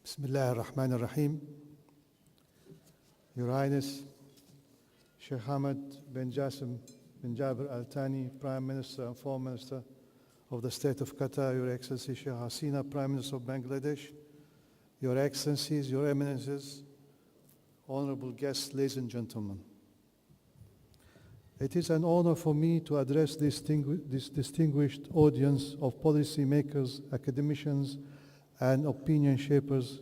Bismillah ar-Rahman ar-Rahim. Your Highness, Sheikh Hamad bin Jassim bin Jabir Al Thani, Prime Minister and Foreign Minister of the State of Qatar, Your Excellency Sheikh Hasina, Prime Minister of Bangladesh, Your Excellencies, Your Eminences, honorable guests, ladies and gentlemen. It is an honor for me to address this distinguished audience of policymakers, academicians, and opinion shapers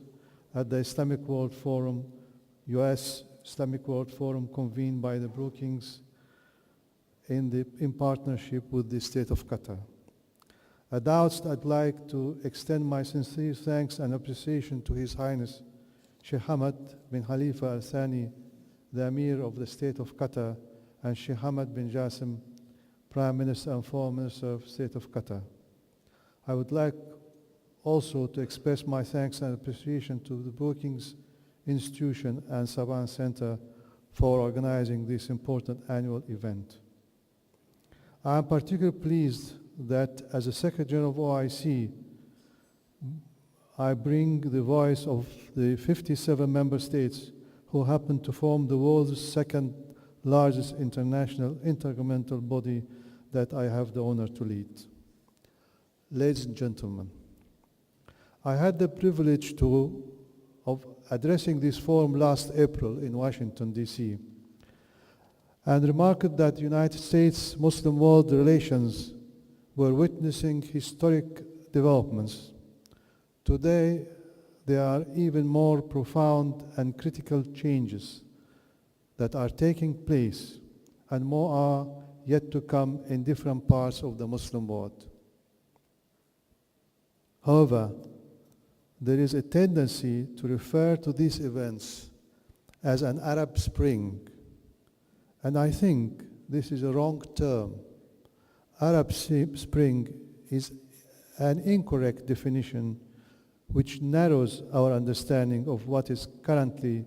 at the Islamic World Forum, US-Islamic World Forum, convened by the Brookings in partnership with the State of Qatar. At the outset, I'd like to extend my sincere thanks and appreciation to His Highness Sheikh Hamad bin Khalifa Al Thani, the Emir of the State of Qatar, and Sheikh Hamad bin Jassim, Prime Minister and Foreign Minister of the State of Qatar. I would like also to express my thanks and appreciation to the Brookings Institution and Saban Center for organizing this important annual event. I am particularly pleased that as a Secretary General of OIC, I bring the voice of the 57 member states who happen to form the world's second largest international intergovernmental body that I have the honor to lead. Ladies and gentlemen, I had the privilege of addressing this forum last April in Washington, D.C., and remarked that United States-Muslim world relations were witnessing historic developments. Today, there are even more profound and critical changes that are taking place, and more are yet to come in different parts of the Muslim world. However, there is a tendency to refer to these events as an Arab Spring, and I think this is a wrong term. Arab Spring is an incorrect definition which narrows our understanding of what is currently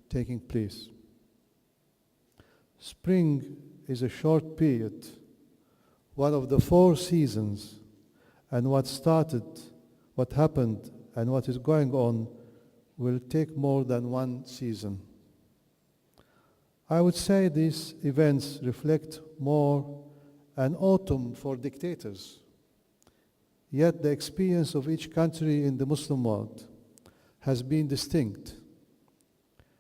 taking place. Spring is a short period, one of the 4 seasons, and what happened and what is going on will take more than 1 season. I would say these events reflect more an autumn for dictators. Yet the experience of each country in the Muslim world has been distinct.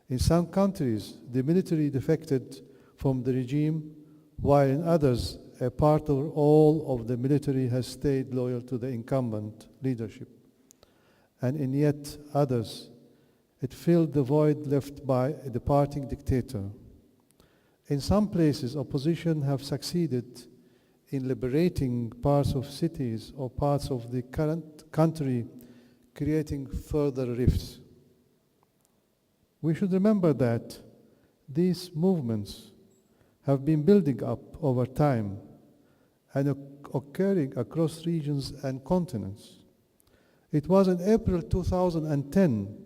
In some countries, the military defected from the regime, while in others, a part or all of the military has stayed loyal to the incumbent leadership. And in yet others, it filled the void left by a departing dictator. In some places, opposition have succeeded in liberating parts of cities or parts of the current country, creating further rifts. We should remember that these movements have been building up over time and occurring across regions and continents. It was in April 2010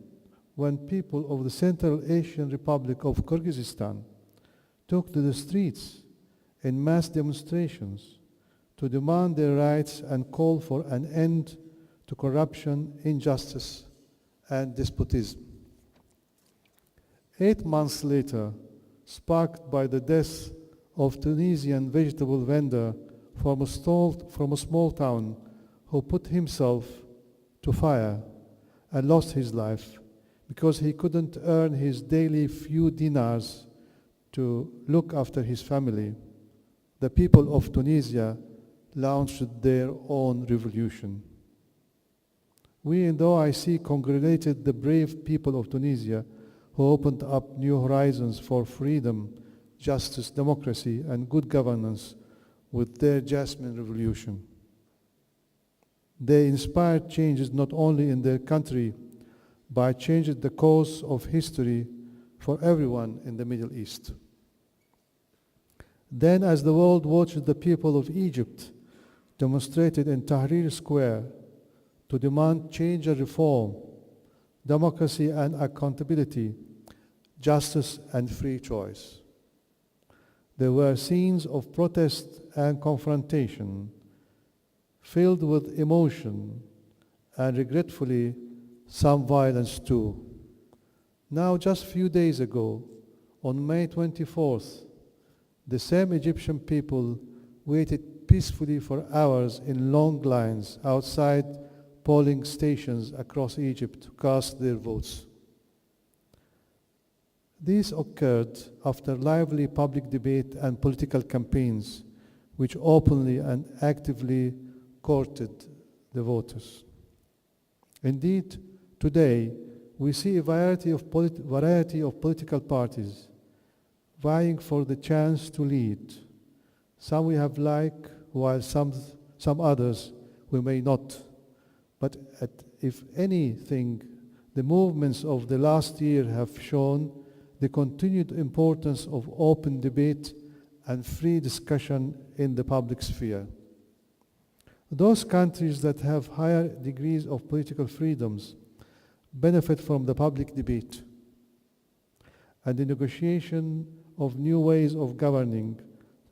when people of the Central Asian Republic of Kyrgyzstan took to the streets in mass demonstrations to demand their rights and call for an end to corruption, injustice, and despotism. 8 months later, sparked by the death of Tunisian vegetable vendor from a small town who put himself to fire and lost his life because he couldn't earn his daily few dinars to look after his family, the people of Tunisia launched their own revolution. We in the OIC congratulated the brave people of Tunisia who opened up new horizons for freedom, justice, democracy, and good governance with their Jasmine Revolution. They inspired changes not only in their country, but changed the course of history for everyone in the Middle East. Then, as the world watched the people of Egypt demonstrated in Tahrir Square to demand change and reform, democracy and accountability, justice and free choice. There were scenes of protest and confrontation, filled with emotion, and regretfully, some violence too. Now, just a few days ago, on May 24th, the same Egyptian people waited peacefully for hours in long lines outside polling stations across Egypt to cast their votes. This occurred after lively public debate and political campaigns, which openly and actively courted the voters. Indeed, today, we see a variety of political parties vying for the chance to lead. Some we have liked, while some others we may not. But if anything, the movements of the last year have shown the continued importance of open debate and free discussion in the public sphere. Those countries that have higher degrees of political freedoms benefit from the public debate and the negotiation of new ways of governing,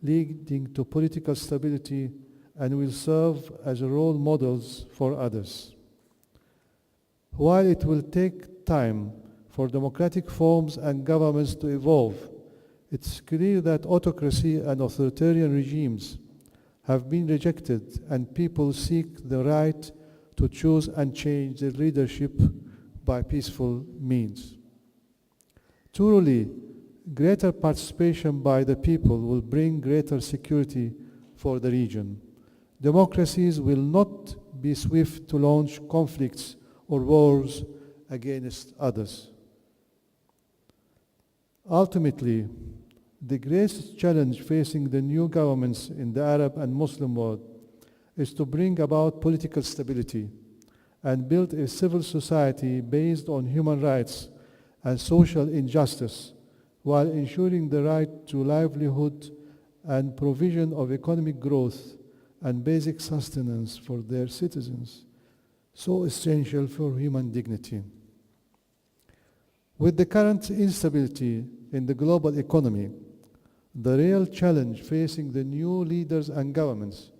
leading to political stability, and will serve as role models for others. While it will take time for democratic forms and governments to evolve, it's clear that autocracy and authoritarian regimes have been rejected, and people seek the right to choose and change their leadership by peaceful means. Truly, greater participation by the people will bring greater security for the region. Democracies will not be swift to launch conflicts or wars against others. Ultimately, the greatest challenge facing the new governments in the Arab and Muslim world is to bring about political stability and build a civil society based on human rights and social injustice, while ensuring the right to livelihood and provision of economic growth and basic sustenance for their citizens, so essential for human dignity. With the current instability in the global economy, the real challenge facing the new leaders and governments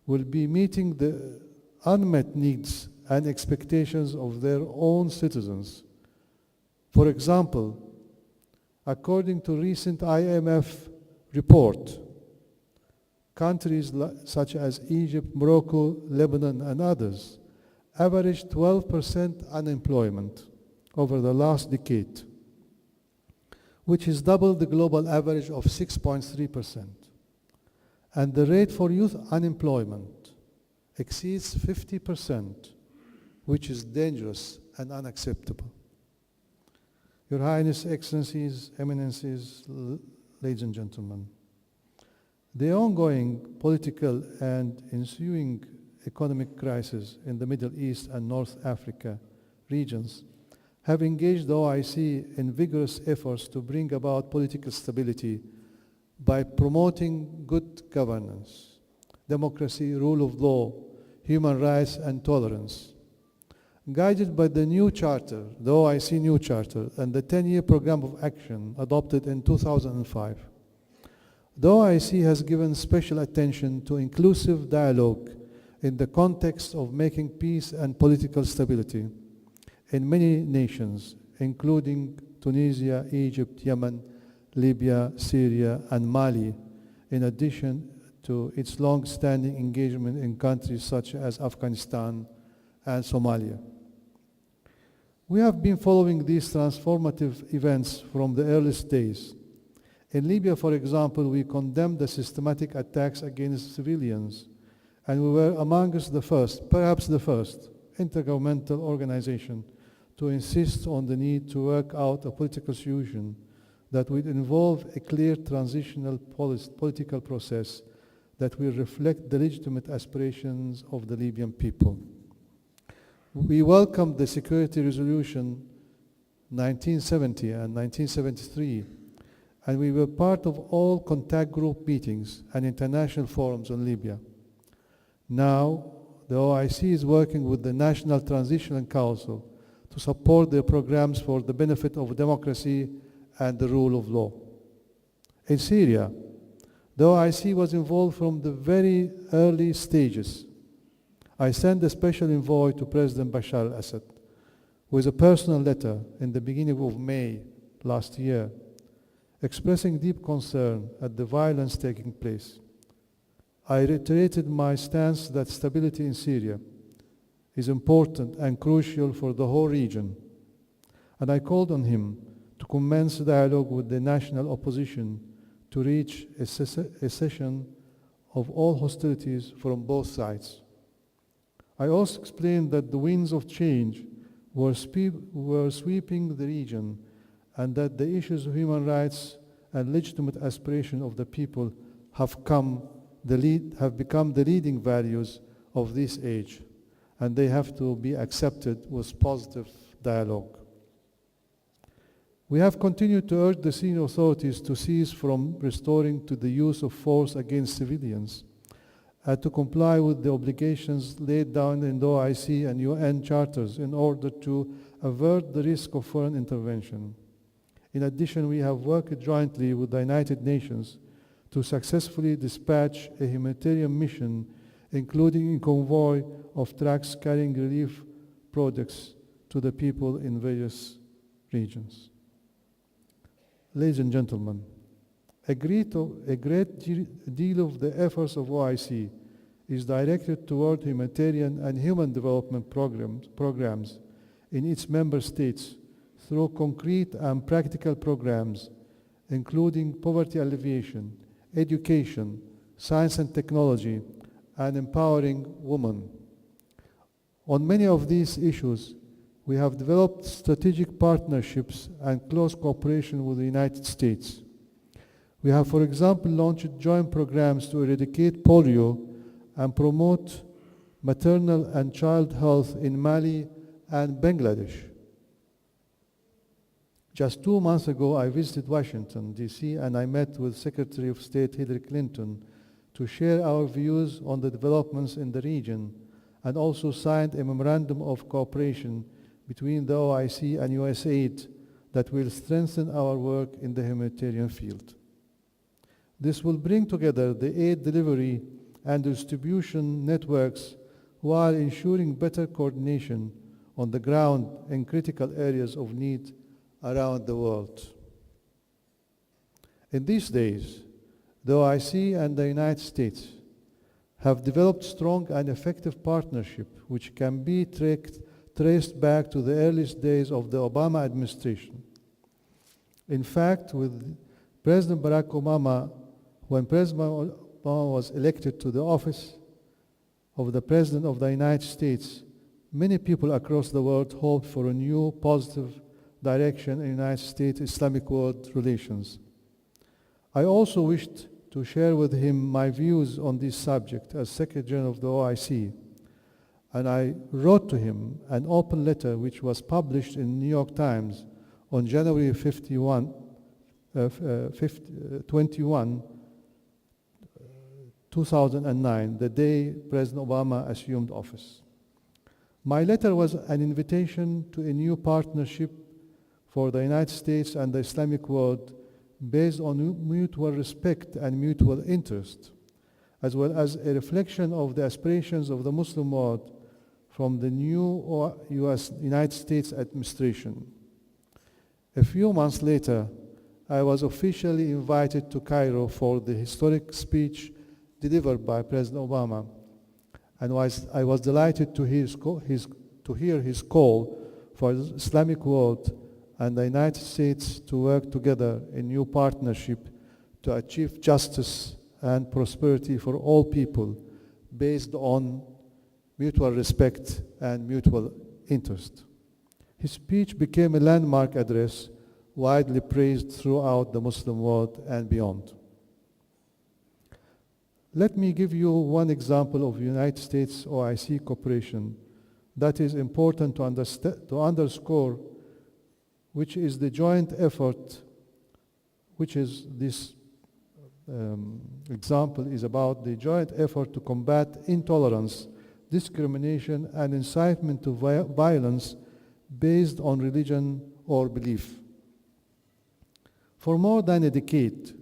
will be meeting the unmet needs and expectations of their own citizens. For example, according to recent IMF report, countries such as Egypt, Morocco, Lebanon, and others averaged 12% unemployment over the last decade, which is double the global average of 6.3%. And the rate for youth unemployment exceeds 50%, which is dangerous and unacceptable. Your Highness, Excellencies, Eminences, ladies and gentlemen, the ongoing political and ensuing economic crisis in the Middle East and North Africa regions have engaged the OIC in vigorous efforts to bring about political stability by promoting good governance, democracy, rule of law, human rights, and tolerance. Guided by the new charter, the OIC new charter, and the 10-year program of action adopted in 2005, the OIC has given special attention to inclusive dialogue in the context of making peace and political stability in many nations, including Tunisia, Egypt, Yemen, Libya, Syria, and Mali, in addition to its long-standing engagement in countries such as Afghanistan and Somalia. We have been following these transformative events from the earliest days. In Libya, for example, we condemned the systematic attacks against civilians, and we were amongst the first, perhaps the first, intergovernmental organization to insist on the need to work out a political solution that would involve a clear transitional political process that will reflect the legitimate aspirations of the Libyan people. We welcomed the Security Resolution 1970 and 1973, and we were part of all contact group meetings and international forums on Libya. Now, the OIC is working with the National Transitional Council to support their programs for the benefit of democracy and the rule of law. In Syria, the OIC was involved from the very early stages. I sent a special envoy to President Bashar al-Assad with a personal letter in the beginning of May last year, expressing deep concern at the violence taking place. I reiterated my stance that stability in Syria is important and crucial for the whole region, and I called on him to commence dialogue with the national opposition to reach a cessation of all hostilities from both sides. I also explained that the winds of change were sweeping the region, and that the issues of human rights and legitimate aspiration of the people have become the leading values of this age, and they have to be accepted with positive dialogue. We have continued to urge the Syrian authorities to cease from resorting to the use of force against civilians and to comply with the obligations laid down in the OIC and UN charters in order to avert the risk of foreign intervention. In addition, we have worked jointly with the United Nations to successfully dispatch a humanitarian mission, including a convoy of trucks carrying relief products to the people in various regions. Ladies and gentlemen, a great deal of the efforts of OIC is directed toward humanitarian and human development programs in its member states through concrete and practical programs, including poverty alleviation, education, science and technology, and empowering women. On many of these issues, we have developed strategic partnerships and close cooperation with the United States. We have, for example, launched joint programs to eradicate polio and promote maternal and child health in Mali and Bangladesh. Just 2 months ago, I visited Washington, D.C., and I met with Secretary of State Hillary Clinton to share our views on the developments in the region, and also signed a memorandum of cooperation between the OIC and USAID that will strengthen our work in the humanitarian field. This will bring together the aid delivery and distribution networks while ensuring better coordination on the ground in critical areas of need around the world. In these days, the OIC and the United States have developed strong and effective partnership which can be traced back to the earliest days of the Obama administration. In fact, with President Barack Obama, when President Obama was elected to the office of the President of the United States, many people across the world hoped for a new positive direction in United States-Islamic world relations. I also wished to share with him my views on this subject as Secretary General of the OIC, and I wrote to him an open letter which was published in New York Times on January 21, 2009, the day President Obama assumed office. My letter was an invitation to a new partnership for the United States and the Islamic world based on mutual respect and mutual interest, as well as a reflection of the aspirations of the Muslim world from the new United States administration. A few months later, I was officially invited to Cairo for the historic speech delivered by President Obama, and I was delighted to hear his call for the Islamic world and the United States to work together in new partnership to achieve justice and prosperity for all people based on mutual respect and mutual interest. His speech became a landmark address widely praised throughout the Muslim world and beyond. Let me give you one example of United States OIC cooperation that is important to underscore, which is the joint effort, which is this example is about the joint effort to combat intolerance, discrimination, and incitement to violence based on religion or belief. For more than a decade,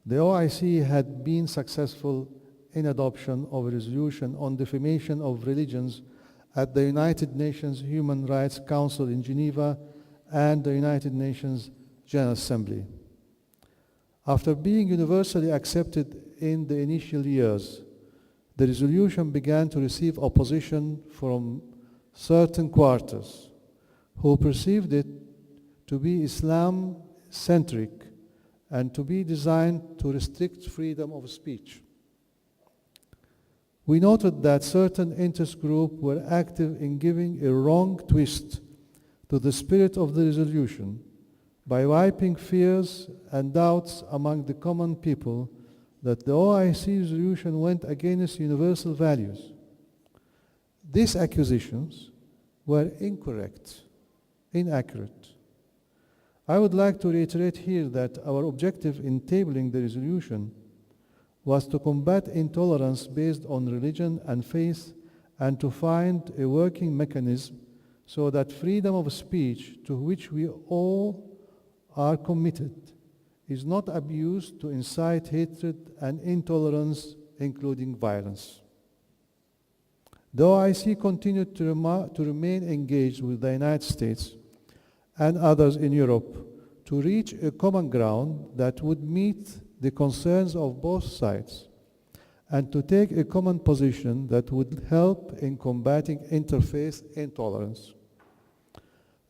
the OIC had been successful in adoption of a resolution on defamation of religions at the United Nations Human Rights Council in Geneva and the United Nations General Assembly. After being universally accepted in the initial years, the resolution began to receive opposition from certain quarters who perceived it to be Islam-centric and to be designed to restrict freedom of speech. We noted that certain interest groups were active in giving a wrong twist to the spirit of the resolution by wiping fears and doubts among the common people that the OIC resolution went against universal values. These accusations were incorrect, inaccurate. I would like to reiterate here that our objective in tabling the resolution was to combat intolerance based on religion and faith and to find a working mechanism so that freedom of speech, to which we all are committed, is not abused to incite hatred and intolerance, including violence. The OIC continued to remain engaged with the United States and others in Europe to reach a common ground that would meet the concerns of both sides and to take a common position that would help in combating interfaith intolerance.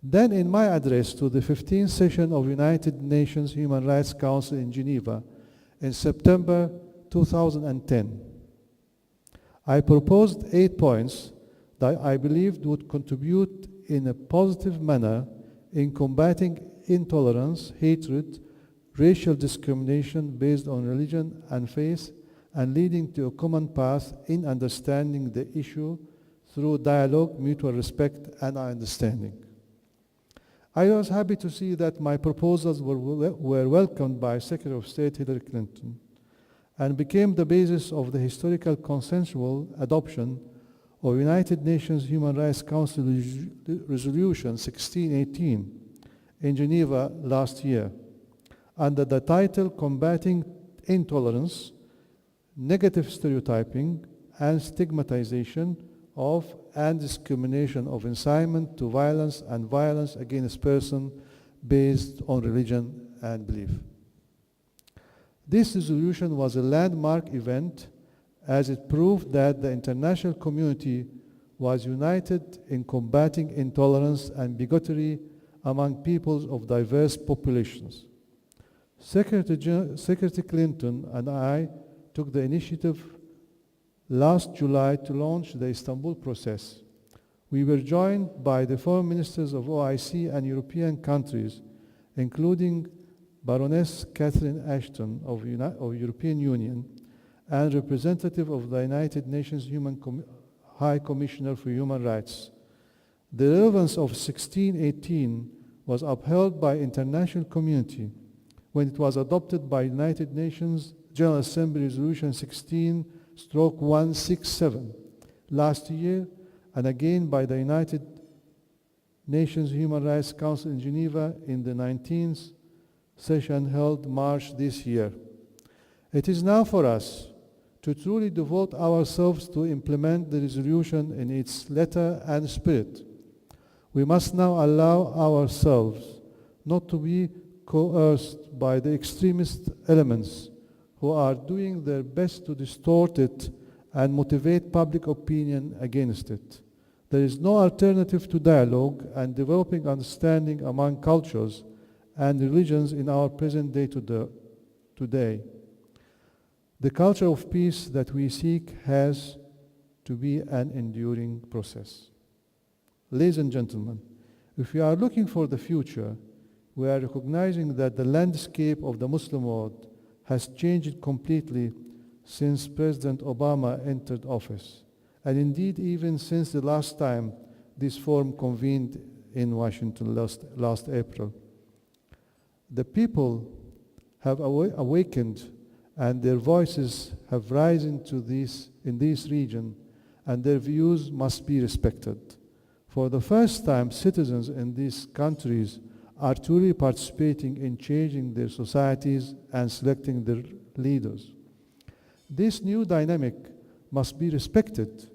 Then in my address to the 15th session of United Nations Human Rights Council in Geneva in September 2010, I proposed 8 points that I believed would contribute in a positive manner in combating intolerance, hatred, racial discrimination based on religion and faith, and leading to a common path in understanding the issue through dialogue, mutual respect, and understanding. I was happy to see that my proposals were welcomed by Secretary of State Hillary Clinton and became the basis of the historical consensual adoption of United Nations Human Rights Council Resolution 1618 in Geneva last year, under the title Combating Intolerance, Negative Stereotyping, and Stigmatization of and Discrimination of Incitement to Violence and Violence Against Persons based on Religion and Belief. This resolution was a landmark event as it proved that the international community was united in combating intolerance and bigotry among peoples of diverse populations. Secretary Clinton and I took the initiative last July to launch the Istanbul process. We were joined by the foreign ministers of OIC and European countries, including Baroness Catherine Ashton of European Union and representative of the United Nations High Commissioner for Human Rights. The relevance of 1618 was upheld by international community when it was adopted by United Nations General Assembly Resolution 16/167 last year, and again by the United Nations Human Rights Council in Geneva in the 19th session held March this year. It is now for us to truly devote ourselves to implement the resolution in its letter and spirit. We must now allow ourselves not to be coerced by the extremist elements who are doing their best to distort it and motivate public opinion against it. There is no alternative to dialogue and developing understanding among cultures and religions in our present day today. The culture of peace that we seek has to be an enduring process. Ladies and gentlemen, if we are looking for the future, we are recognizing that the landscape of the Muslim world has changed completely since President Obama entered office, and indeed even since the last time this forum convened in Washington last April. The people have awakened and their voices have risen in this region, and their views must be respected. For the first time, citizens in these countries are truly participating in changing their societies and selecting their leaders. This new dynamic must be respected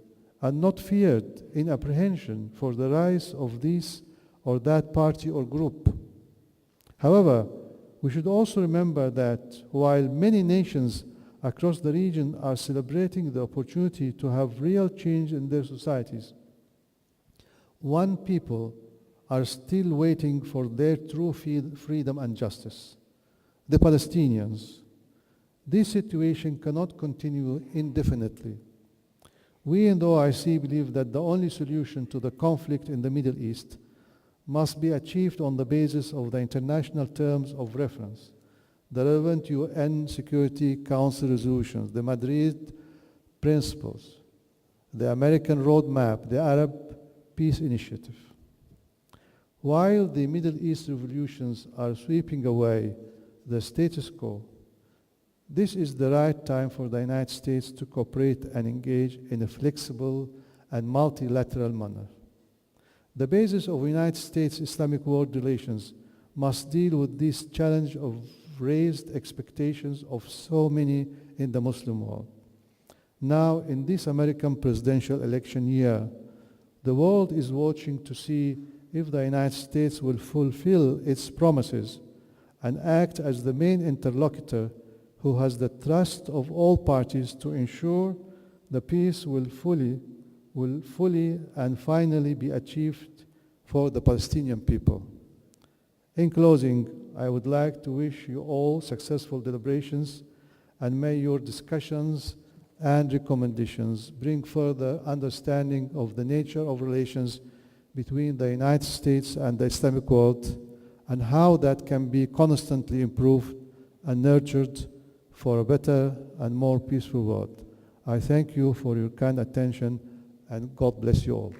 and not feared in apprehension for the rise of this or that party or group. However, we should also remember that while many nations across the region are celebrating the opportunity to have real change in their societies, one people are still waiting for their true freedom and justice: the Palestinians. This situation cannot continue indefinitely. We in the OIC believe that the only solution to the conflict in the Middle East must be achieved on the basis of the international terms of reference, the relevant UN Security Council resolutions, the Madrid principles, the American roadmap, the Arab Peace Initiative. While the Middle East revolutions are sweeping away the status quo, this is the right time for the United States to cooperate and engage in a flexible and multilateral manner. The basis of United States-Islamic world relations must deal with this challenge of raised expectations of so many in the Muslim world. Now, in this American presidential election year, the world is watching to see if the United States will fulfill its promises and act as the main interlocutor who has the trust of all parties to ensure the peace will fully and finally be achieved for the Palestinian people. In closing, I would like to wish you all successful deliberations, and may your discussions and recommendations bring further understanding of the nature of relations between the United States and the Islamic world, and how that can be constantly improved and nurtured for a better and more peaceful world. I thank you for your kind attention, and God bless you all.